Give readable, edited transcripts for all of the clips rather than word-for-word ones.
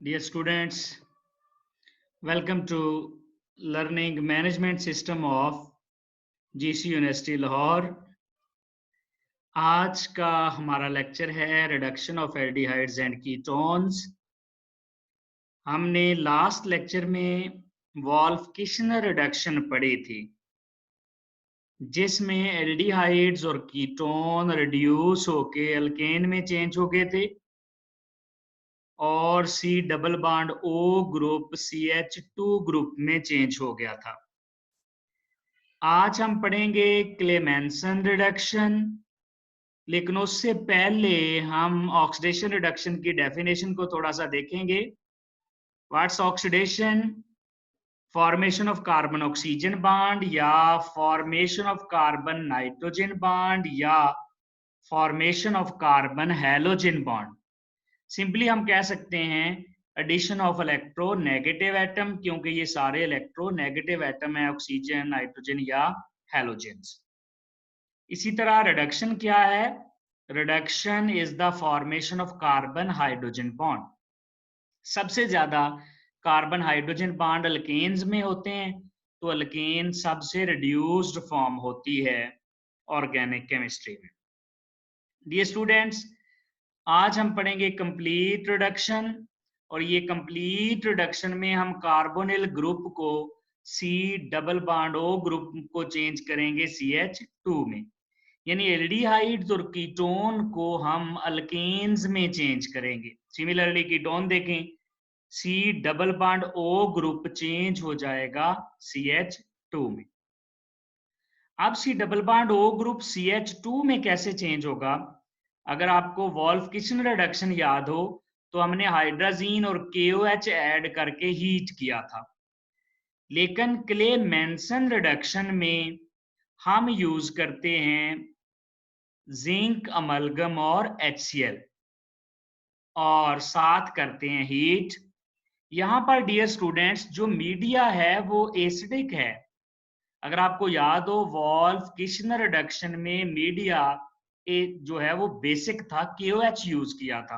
Dear students, welcome to Learning Management System of GC university Lahore. आज का हमारा lecture है reduction of aldehydes and ketones. हमने last lecture में वॉल्फ-किशनर रिडक्शन पढ़ी थी, जिसमें एल्डिहाइड्स और कीटोन रिड्यूस होके अल्केन में चेंज हो गए थे और C double bond O group CH2 group में चेंज हो गया था। आज हम पढ़ेंगे क्लेमेंसन रिडक्शन, लेकिन उससे पहले हम ऑक्सीडेशन रिडक्शन की डेफिनेशन को थोड़ा सा देखेंगे। What's oxidation? Formation of carbon oxygen bond या formation of carbon nitrogen bond या formation of carbon halogen bond. Simply हम कह सकते हैं एडिशन ऑफ इलेक्ट्रोनेगेटिव एटम, क्योंकि ये सारे इलेक्ट्रोनेगेटिव एटम है, ऑक्सीजन, नाइट्रोजन या हैलोजेंस। इसी तरह रिडक्शन क्या है? Reduction is the formation of carbon hydrogen bond. सबसे ज्यादा कार्बन हाइड्रोजन बॉन्ड अल्केन्स में होते हैं, तो अल्केन सबसे रिड्यूस्ड फॉर्म होती है ऑर्गेनिक केमिस्ट्री में। डियर स्टूडेंट्स, आज हम पढ़ेंगे कंप्लीट रिडक्शन, और ये कंप्लीट रिडक्शन में हम कार्बोनिल ग्रुप को C double bond O group को चेंज करेंगे CH2 में, यानी एल्डिहाइड्स और कीटोन को हम अल्केन्स में चेंज करेंगे। सिमिलरली कीटोन देखें, C double bond O group change हो जाएगा CH2 में। अब C double bond O group CH2 में कैसे चेंज होगा? अगर आपको वॉल्फ-किशनर रिडक्शन याद हो, तो हमने हाइड्राजीन और KOH ऐड करके हीट किया था, लेकिन क्लेमेंसन रिडक्शन में हम यूज करते हैं जिंक अमलगम और HCl और साथ करते हैं हीट। यहाँ पर डियर स्टूडेंट्स, जो मीडिया है वो एसिडिक है। अगर आपको याद हो, वॉल्फ-किशनर रिडक्शन में मीडिया जो है वो बेसिक था, KOH यूज किया था।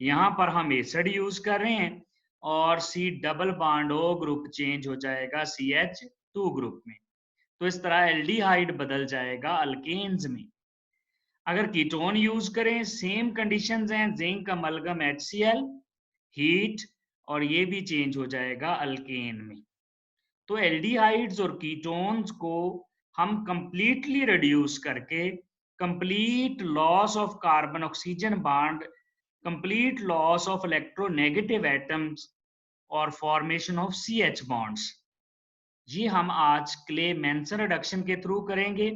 यहाँ पर हम एसिड यूज कर रहे हैं और C double bond O group change हो जाएगा CH2 ग्रुप में। तो इस तरह एल्डिहाइड बदल जाएगा अल्केन्स में। अगर कीटोन यूज करें, सेम कंडीशंस हैं, जिंक अमलगम HCl, हीट, और ये भी चेंज हो जाएगा अल्केन में। तो एल्डिहाइड्स और कीटोन्स को हम कंप्लीटली रिड्यूस करके complete loss of carbon oxygen bond, complete loss of electronegative atoms और फॉर्मेशन ऑफ CH बॉन्ड्स, ये हम आज क्लेमेंसन रिडक्शन के थ्रू करेंगे।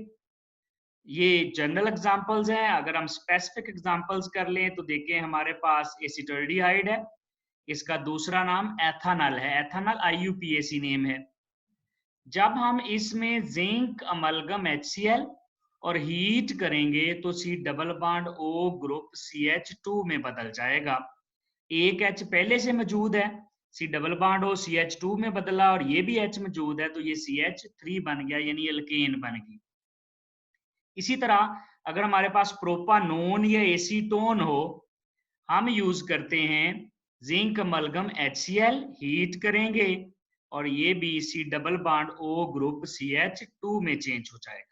ये जनरल एग्जांपल्स हैं। अगर हम स्पेसिफिक एग्जांपल्स कर लें तो देखिए, हमारे पास एसिटल्डिहाइड है, इसका दूसरा नाम एथानल है, एथानल IUPAC नेम है। जब हम इसमें जिंक अमलगम HCl और हीट करेंगे तो C double bond O group CH2 में बदल जाएगा। एक H पहले से मौजूद है, C double bond O CH2 में बदला, और ये भी H मौजूद है, तो ये CH3 बन गया, यानी अल्केन बन गई। इसी तरह अगर हमारे पास प्रोपानोन या एसीटोन हो, हम यूज करते हैं जिंक अमलगम HCl, हीट करेंगे और ये भी C double bond O group CH2 में चेंज हो जाएगा।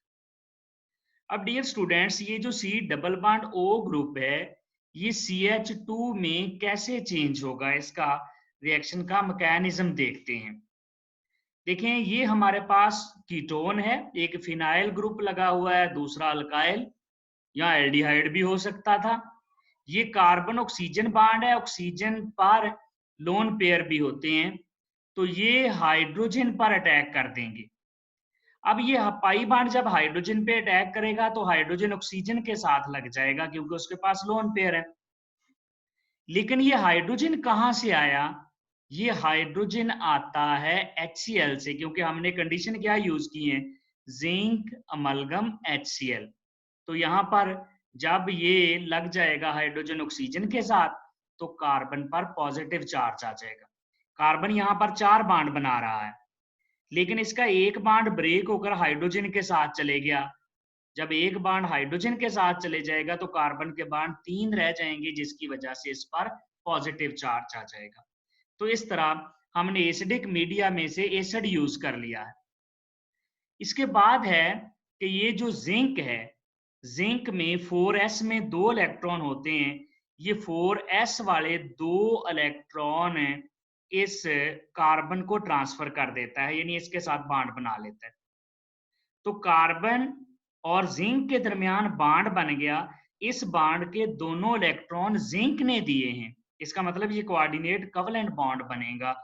अब डियर स्टूडेंट्स, ये जो C double bond O group है, ये CH2 में कैसे चेंज होगा, इसका रिएक्शन का मैकेनिज्म देखते हैं। देखें, ये हमारे पास कीटोन है, एक फिनाइल ग्रुप लगा हुआ है, दूसरा अल्काइल, या एल्डिहाइड भी हो सकता था। ये कार्बन ऑक्सीजन बॉन्ड है, ऑक्सीजन पर लोन पेयर भी होते हैं, तो ये हाइड्रोजन पर अटैक कर देंगे। अब ये पाई बॉन्ड जब हाइड्रोजन पे अटैक करेगा तो हाइड्रोजन ऑक्सीजन के साथ लग जाएगा, क्योंकि उसके पास लोन पेयर है। लेकिन ये हाइड्रोजन कहाँ से आया? ये हाइड्रोजन आता है HCl से, क्योंकि हमने कंडीशन क्या यूज की है, जिंक अमलगम HCl। तो यहाँ पर जब ये लग जाएगा हाइड्रोजन ऑक्सीजन के साथ, तो कार्बन पर पॉजिटिव चार्ज आ जाएगा। कार्बन यहाँ पर 4 बॉन्ड बना रहा है, लेकिन इसका एक बॉन्ड ब्रेक होकर हाइड्रोजन के साथ चले गया। जब एक बॉन्ड हाइड्रोजन के साथ चले जाएगा तो कार्बन के बॉन्ड 3 रह जाएंगे, जिसकी वजह से इस पर पॉजिटिव चार्ज आ जाएगा। तो इस तरह हमने एसिडिक मीडिया में से एसिड यूज कर लिया है। इसके बाद है कि ये जो जिंक है, जिंक में 4s में 2 इलेक्ट्रॉन होते हैं। ये 4s वाले 2 इलेक्ट्रॉन इस कार्बन को ट्रांसफर कर देता है, यानी इसके साथ बॉन्ड बना लेता है। तो कार्बन और जिंक के दरमियान बॉन्ड बन गया। इस बॉन्ड के दोनों इलेक्ट्रॉन जिंक ने दिए हैं। इसका मतलब ये कोऑर्डिनेट कोवेलेंट बॉन्ड बनेगा,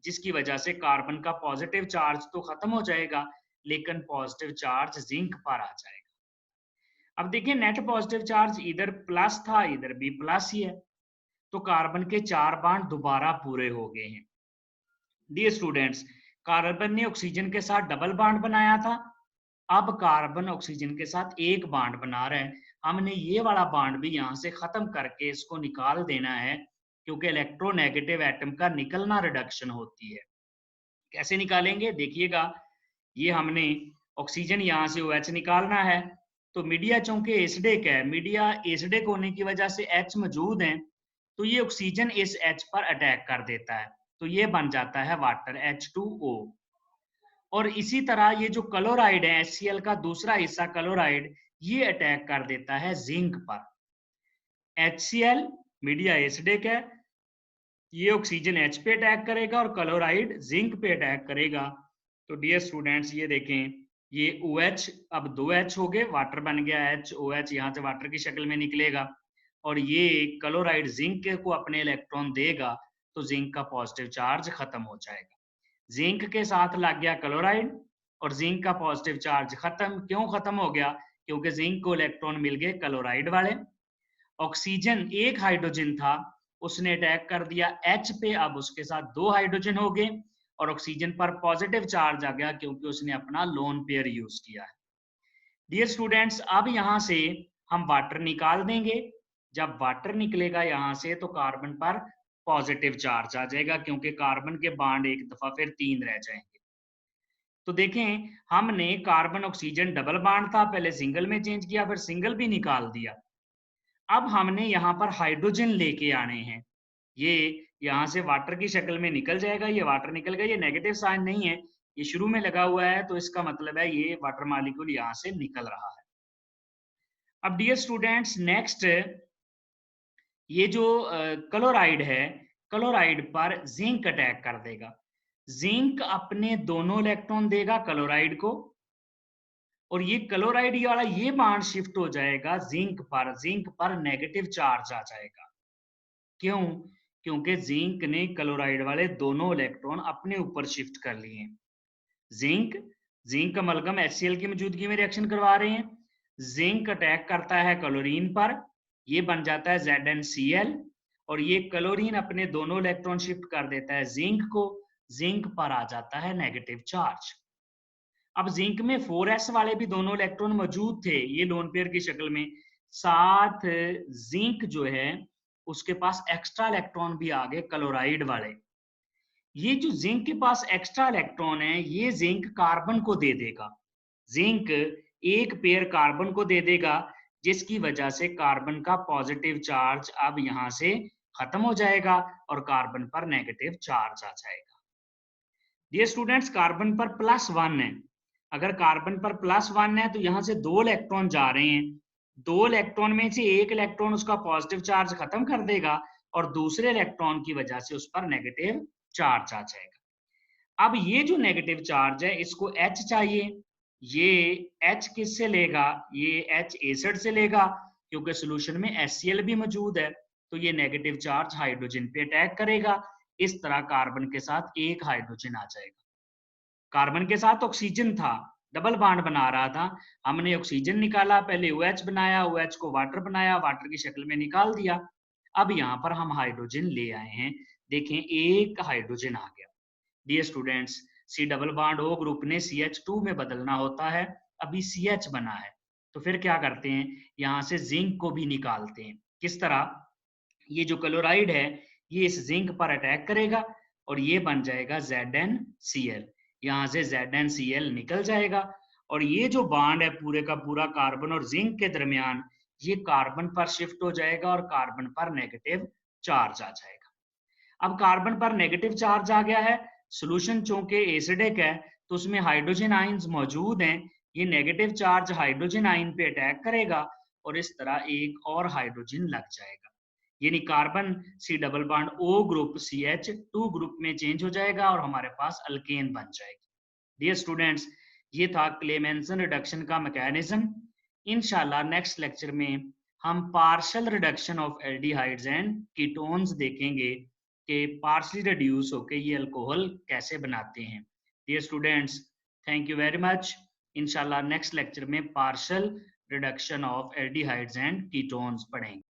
जिसकी वजह से कार्बन का पॉजिटिव चार्ज तो खत्म हो जाएगा, लेकिन पॉजिटिव चार्ज जिंक पर आ जाएगा। अब देखिए, नेट पॉजिटिव चार्ज इधर प्लस था, इधर भी प्लस ही है, तो कार्बन के 4 बॉन्ड दोबारा पूरे हो गए हैं। डियर स्टूडेंट्स, कार्बन ने ऑक्सीजन के साथ डबल बॉन्ड बनाया था, अब कार्बन ऑक्सीजन के साथ एक बॉन्ड बना रहे हैं। हमने ये वाला बॉन्ड भी यहाँ से खत्म करके इसको निकाल देना है, क्योंकि इलेक्ट्रोनेगेटिव एटम का निकलना रिडक्शन होती है। कैसे निकालेंगे देखिएगा, ये हमने ऑक्सीजन यहाँ से OH निकालना है, तो मीडिया चूंकि एसिडिक है, मीडिया एसिडिक होने की वजह से H मौजूद है, तो ये ऑक्सीजन इस H पर अटैक कर देता है, तो ये बन जाता है वाटर H2O। और इसी तरह ये जो क्लोराइड है, HCl का दूसरा हिस्सा क्लोराइड, ये अटैक कर देता है जिंक पर। HCl मीडिया एसिडिक है, ये ऑक्सीजन H पे अटैक करेगा और क्लोराइड जिंक पे अटैक करेगा। तो डियर स्टूडेंट्स, ये देखें, ये OH अब 2H हो गए, वाटर बन गया H, OH यहाँ से वाटर की शक्ल में निकलेगा, और ये क्लोराइड जिंक को अपने इलेक्ट्रॉन देगा, तो जिंक का पॉजिटिव चार्ज खत्म हो जाएगा। जिंक के साथ लग गया क्लोराइड और जिंक का पॉजिटिव चार्ज खत्म। क्यों खत्म हो गया? क्योंकि जिंक को इलेक्ट्रॉन मिल गए क्लोराइड वाले। ऑक्सीजन एक हाइड्रोजन था, उसने अटैक कर दिया H पे, अब उसके साथ 2 हाइड्रोजन हो गए और ऑक्सीजन पर पॉजिटिव चार्ज आ गया, क्योंकि उसने अपना लोन पेयर यूज किया है। डियर स्टूडेंट्स, अब यहाँ से हम वाटर निकाल देंगे। जब वाटर निकलेगा यहाँ से, तो कार्बन पर पॉजिटिव चार्ज आ जाएगा, क्योंकि कार्बन के बॉन्ड एक दफा फिर 3 रह जाएंगे। तो देखें, हमने कार्बन ऑक्सीजन डबल बॉन्ड था, पहले सिंगल में चेंज किया, फिर सिंगल भी निकाल दिया। अब हमने यहाँ पर हाइड्रोजन लेके आने हैं। ये यहाँ से वाटर की शक्ल में निकल जाएगा, ये वाटर निकल गया, ये नेगेटिव साइन नहीं है, ये शुरू में लगा हुआ है, तो इसका मतलब है ये वाटर मॉलिक्यूल यहाँ से निकल रहा है। अब डियर स्टूडेंट्स, नेक्स्ट ये जो क्लोराइड है, क्लोराइड पर जिंक अटैक कर देगा। जिंक अपने दोनों इलेक्ट्रॉन देगा क्लोराइड को, और ये क्लोराइड वाला ये बॉन्ड शिफ्ट हो जाएगा जिंक पर नेगेटिव चार्ज आ जाएगा। क्यों? क्योंकि जिंक ने क्लोराइड वाले दोनों इलेक्ट्रॉन अपने ऊपर शिफ्ट कर लिए हैं। जिंक अमलगम HCl की मौजूदगी में रिएक्शन करवा रहे हैं। जिंक अटैक करता है क्लोरीन पर, ये बन जाता है ZnCl, और ये क्लोरीन अपने दोनों इलेक्ट्रॉन शिफ्ट कर देता है जिंक को, जिंक पर आ जाता है नेगेटिव चार्ज। अब जिंक में 4s वाले भी दोनों इलेक्ट्रॉन मौजूद थे, ये लोन पेयर की शक्ल में, साथ जिंक जो है उसके पास एक्स्ट्रा इलेक्ट्रॉन भी आ गए क्लोराइड वाले। ये जो जिंक के पास एक्स्ट्रा इलेक्ट्रॉन है, ये जिंक कार्बन को दे देगा, जिंक एक पेयर कार्बन को दे देगा, जिसकी वजह से कार्बन का पॉजिटिव चार्ज अब यहां से खत्म हो जाएगा और कार्बन पर नेगेटिव चार्ज आ जाएगा। डियर स्टूडेंट्स, कार्बन पर +1 है। अगर कार्बन पर +1 है, तो यहां से 2 इलेक्ट्रॉन जा रहे हैं, 2 इलेक्ट्रॉन में से एक इलेक्ट्रॉन उसका पॉजिटिव चार्ज खत्म कर देगा और दूसरे इलेक्ट्रॉन की वजह से उस पर नेगेटिव चार्ज आ जाएगा। अब ये जो नेगेटिव चार्ज है, इसको H चाहिए, ये H किससे लेगा? ये H एसिड से लेगा, क्योंकि सॉल्यूशन में HCl भी मौजूद है, तो ये नेगेटिव चार्ज हाइड्रोजन पे अटैक करेगा। इस तरह कार्बन के साथ एक हाइड्रोजन आ जाएगा। कार्बन के साथ ऑक्सीजन था, डबल बॉन्ड बना रहा था, हमने ऑक्सीजन निकाला, पहले OH बनाया, OH को वाटर बनाया, वाटर की शक्ल में निकाल दिया। अब यहाँ पर हम हाइड्रोजन ले आए हैं, देखें एक हाइड्रोजन आ गया। Dear students, C double bond O group ने CH2 में बदलना होता है, अभी CH बना है, तो फिर क्या करते हैं, यहाँ से जिंक को भी निकालते हैं। किस तरह? ये जो क्लोराइड है, ये इस जिंक पर अटैक करेगा और ये बन जाएगा ZnCl, यहाँ से ZnCl निकल जाएगा, और ये जो बॉन्ड है पूरे का पूरा कार्बन और जिंक के दरमियान, ये कार्बन पर शिफ्ट हो जाएगा और कार्बन पर नेगेटिव चार्ज आ जाएगा। अब कार्बन पर नेगेटिव चार्ज आ गया है, सॉल्यूशन चूंकि एसिडिक है तो उसमें हाइड्रोजन आयंस मौजूद हैं, ये नेगेटिव चार्ज हाइड्रोजन आयन पे अटैक करेगा और इस तरह एक और हाइड्रोजन लग जाएगा, यानी carbon C double bond O group CH2 group में चेंज हो जाएगा और हमारे पास अल्केन बन जाएगी। डियर स्टूडेंट्स, ये था क्लेमेंसन रिडक्शन का मैकेनिज्म। इंशाल्लाह नेक्स्ट लेक्चर में हम partial reduction of aldehydes and ketones देखेंगे कि पार्शली रिड्यूस होके ये अल्कोहल कैसे बनाते हैं। Dear students, thank you very much. इंशाल्लाह नेक्स्ट लेक्चर में partial reduction of aldehydes and ketones पढ़ेंगे।